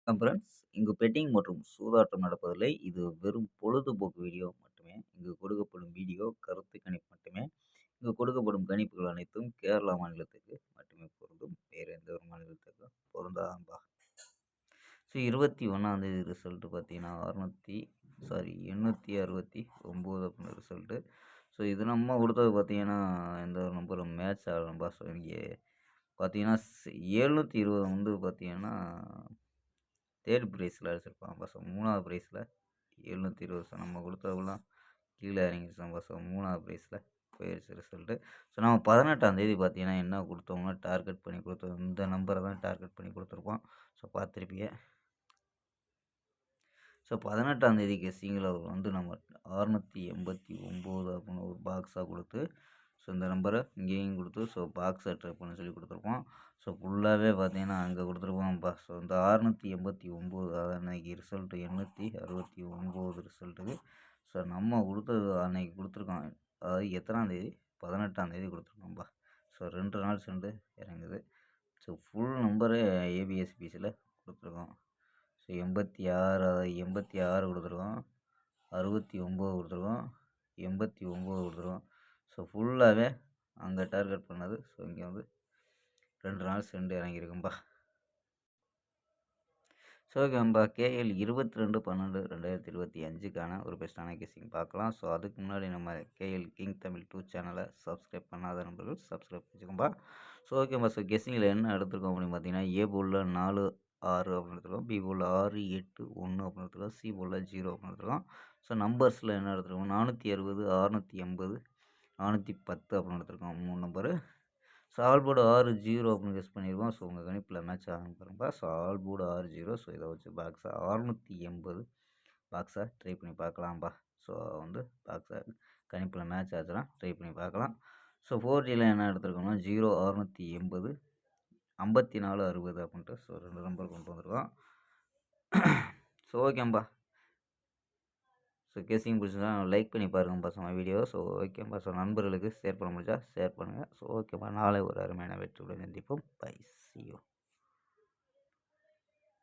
Friends, இங்கு bedding மற்றும் சூதாட்டம் நடப்பதில்லை. இது வெறும் பொழுதுபோக்கு வீடியோ மட்டுமே. இங்கு கொடுக்கப்படும் வீடியோ கருத்து கணிப்பு மட்டுமே. இங்கு கொடுக்கப்படும் கணிப்புகள் அனைத்தும் கேரளா மாநிலத்துக்கு மட்டுமே பொருந்தும். வேறு எந்த ஒரு மாநிலத்துக்கும் பொருந்தாதம்பா. 21 ரிசல்ட் பார்த்தீங்கன்னா, 869 அப்படின்னு ரிசல்ட்டு. இது நம்ம கொடுத்தது பார்த்தீங்கன்னா, எந்த ஒரு நம்பரும் மேட்ச் ஆகலம்பா. இங்கே பார்த்தீங்கன்னா, 720 பார்த்தீங்கன்னா, 3 ப்ரைஸில் அடிச்சிருப்பாங்க. 3வது ப்ரைஸில் 720 நம்ம கொடுத்ததெல்லாம் கீழே இறங்கிடுச்சாம்பா. 3வது ப்ரைஸில் போயிடுச்சு ரிசல்ட்டு. நம்ம 18ஆந்தேதி பார்த்தீங்கன்னா என்ன கொடுத்தோம்னா, டார்கெட் பண்ணி கொடுத்தோம். இந்த நம்பரை தான் டார்கெட் பண்ணி கொடுத்துருப்போம். பார்த்துருப்பீங்க. 18ஆந்தேதி கெஸ்ஸிங்கில் நம்ம 689 அப்படின்னு ஒரு பாக்ஸாக கொடுத்து, இந்த நம்பரை இங்கேயும் கொடுத்து பாக்ஸை ட்ரை பண்ண சொல்லி கொடுத்துருப்போம். ஃபுல்லாகவே பார்த்தீங்கன்னா அங்கே கொடுத்துருப்போம்ப்பா. இந்த 689 அதான் அன்றைக்கி ரிசல்ட்டு 869 ரிசல்ட்டுக்கு நம்ம கொடுத்தது அன்றைக்கி கொடுத்துருக்கோம். அதாவது எத்தனாந்தேதி? 18ஆந்தேதி கொடுத்துருக்கோம்ப்பா. 2 நாள் சென்று இறங்குது. ஃபுல் நம்பரு ஏபிஎஸ்பிசியில் கொடுத்துருக்கோம். 86 86 கொடுத்துருக்கோம், 69 கொடுத்துருக்கோம், 89 கொடுத்துருக்கோம். ஃபுல்லாகவே அங்கே டார்கெட் பண்ணது. இங்கே வந்து 2 நாள் சென்று இறங்கியிருக்கும்பா. ஓகேம்பா. கேஎல் 22/12/2025க்கான ஒரு பெஸ்ட்டான கெஸ்ஸிங் பார்க்கலாம். அதுக்கு முன்னாடி நம்ம கேஎல் கிங் தமிழ் 2 சேனலை சப்ஸ்கிரைப் பண்ணாத நண்பர்கள் சப்ஸ்கிரைப் பண்ணிக்கோங்கப்பா. ஓகேம்பா. கெஸ்ஸிங்கில் என்ன எடுத்துருக்கோம் அப்படின்னு பார்த்தீங்கன்னா, ஏ போலில் 4, 6 அப்படின்னு எடுத்துருக்கோம். பி போலில் 6, 8, 1 அப்படின்னு எடுத்துருக்கோம். சி போலில் 0 அப்படின்னு எடுத்துருக்கோம். நம்பர்ஸில் என்ன எடுத்துருக்கோம்? 460, 680, 410 அப்படின்னு எடுத்துருக்கோம். 3 நம்பரு. ஆல் போர்டு 6 0 அப்படின்னு கெஸ் பண்ணியிருக்கோம். உங்கள் கணிப்பில் மேட்ச் ஆகும் பாருங்கப்பா. All board 6 0. இதை வச்சு பாக்ஸை 680 பாக்ஸை ட்ரை பண்ணி பார்க்கலாம்ப்பா. பாக்ஸை கணிப்பில் மேட்ச் ஆச்சுன்னா ட்ரை பண்ணி பார்க்கலாம். 4Gயில் என்ன எடுத்துருக்கோம்னா 0 680 54 60 அப்படின்ட்டு 2 நம்பர் கொண்டு வந்திருக்கோம். ஓகேம்பா. கெஸ்ஸிங் பிடிச்சிருந்தா லைக் பண்ணி பாருங்கப்பா நம்ம வீடியோ. ஓகேம்பா. நண்பர்களுக்கு ஷேர் பண்ண முடிஞ்சா ஷேர் பண்ணுங்கள். ஓகேப்பா. நாளை ஒரு அருமையான வெற்றியுடன் சந்திப்போம். பை. C you.